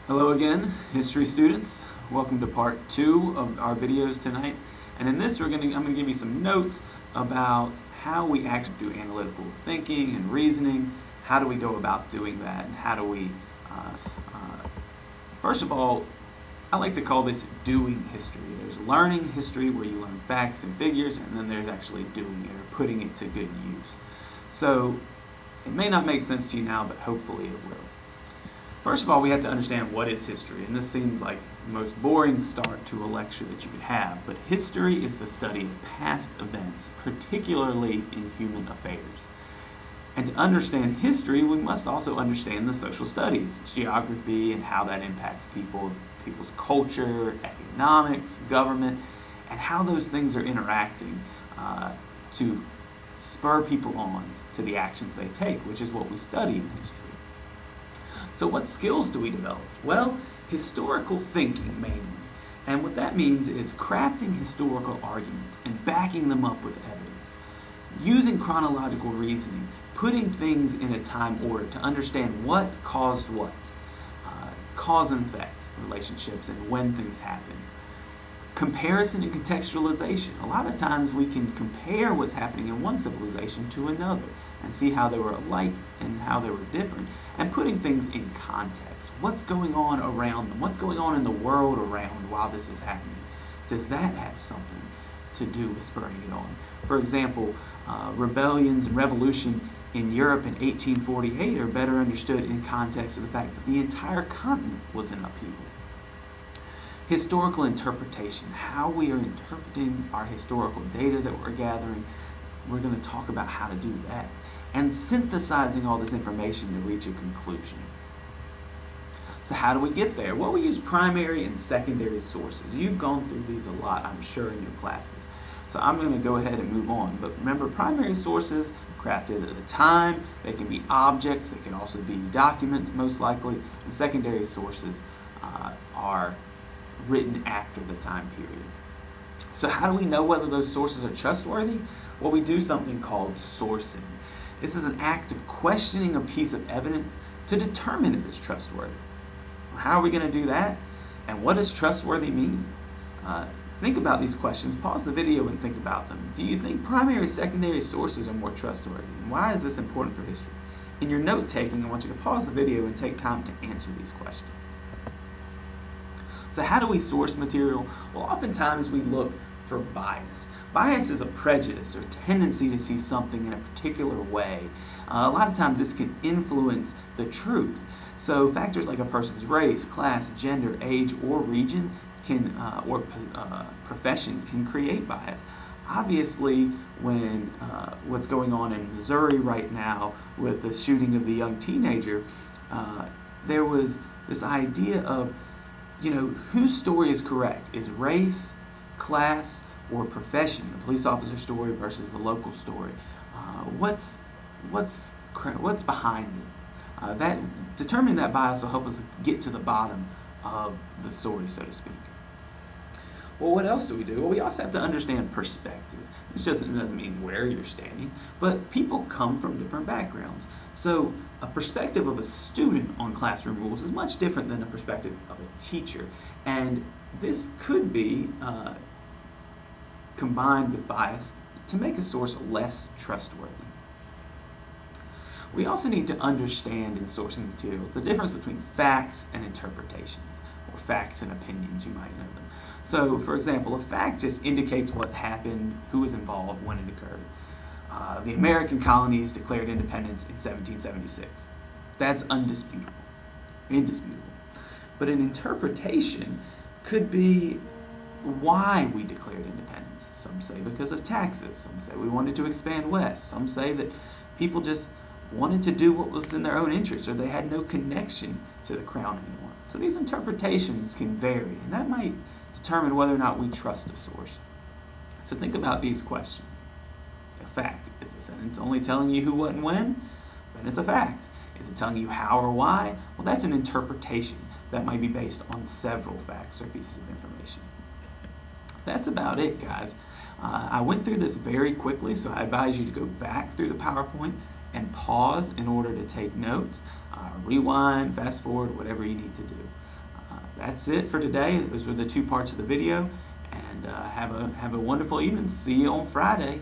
Hello again, history students. Welcome to part 2 of our videos tonight. And in this, I'm going to give you some notes about how we actually do analytical thinking and reasoning. How do we go about doing that? And how do we, first of all, I like to call this doing history. There's learning history where you learn facts and figures, and then there's actually doing it or putting it to good use. So it may not make sense to you now, but hopefully it will. First of all, we have to understand what is history, and this seems like the most boring start to a lecture that you could have, but history is the study of past events, particularly in human affairs. And to understand history, we must also understand the social studies, geography, and how that impacts people's culture, economics, government, and how those things are interacting to spur people on to the actions they take, which is what we study in history. So what skills do we develop? Well, historical thinking mainly. And what that means is crafting historical arguments and backing them up with evidence. Using chronological reasoning, putting things in a time order to understand what caused what. Cause and effect relationships and when things happen. Comparison and contextualization. A lot of times we can compare what's happening in one civilization to another and see how they were alike and how they were different, and putting things in context. What's going on around them? What's going on in the world around while this is happening? Does that have something to do with spurring it on? For example, rebellions and revolution in Europe in 1848 are better understood in context of the fact that the entire continent was in upheaval. Historical interpretation, how we are interpreting our historical data that we're gathering. We're going to talk about how to do that. And synthesizing all this information to reach a conclusion. So how do we get there? Well, we use primary and secondary sources. You've gone through these a lot, I'm sure, in your classes. So I'm going to go ahead and move on. But remember, primary sources crafted at a time. They can be objects. They can also be documents, most likely. And secondary sources are written after the time period. So how do we know whether those sources are trustworthy? Well, we do something called sourcing. This is an act of questioning a piece of evidence to determine if it's trustworthy. How are we going to do that? And what does trustworthy mean? Think about these questions. Pause the video and think about them. Do you think primary, secondary sources are more trustworthy? And why is this important for history? In your note taking, I want you to pause the video and take time to answer these questions. So how do we source material? Well, oftentimes we look for bias. Bias is a prejudice or tendency to see something in a particular way. A lot of times this can influence the truth. So factors like a person's race, class, gender, age, or region or profession can create bias. Obviously, when what's going on in Missouri right now with the shooting of the young teenager, there was this idea of, whose story is correct? Is race, class, or profession, the police officer story versus the local story? What's behind it? That determining that bias will help us get to the bottom of the story, so to speak. Well, what else do we do? Well, we also have to understand perspective. This doesn't mean where you're standing, but people come from different backgrounds. So a perspective of a student on classroom rules is much different than a perspective of a teacher. And this could be combined with bias to make a source less trustworthy. We also need to understand in sourcing material the difference between facts and interpretations, or facts and opinions, you might know them. So, for example, a fact just indicates what happened, who was involved, when it occurred. The American colonies declared independence in 1776. That's indisputable. But an interpretation could be why we declared independence. Some say because of taxes. Some say we wanted to expand west. Some say that people just wanted to do what was in their own interest, or they had no connection to the crown anymore. So these interpretations can vary, and that might determine whether or not we trust a source. So think about these questions. A fact, is the sentence only telling you who, what, and when? Then it's a fact. Is it telling you how or why? Well, that's an interpretation that might be based on several facts or pieces of information. That's about it, guys. I went through this very quickly, so I advise you to go back through the PowerPoint and pause in order to take notes, rewind, fast forward, whatever you need to do. that's it for today. Those were the two parts of the video, and have a wonderful evening. See you on Friday.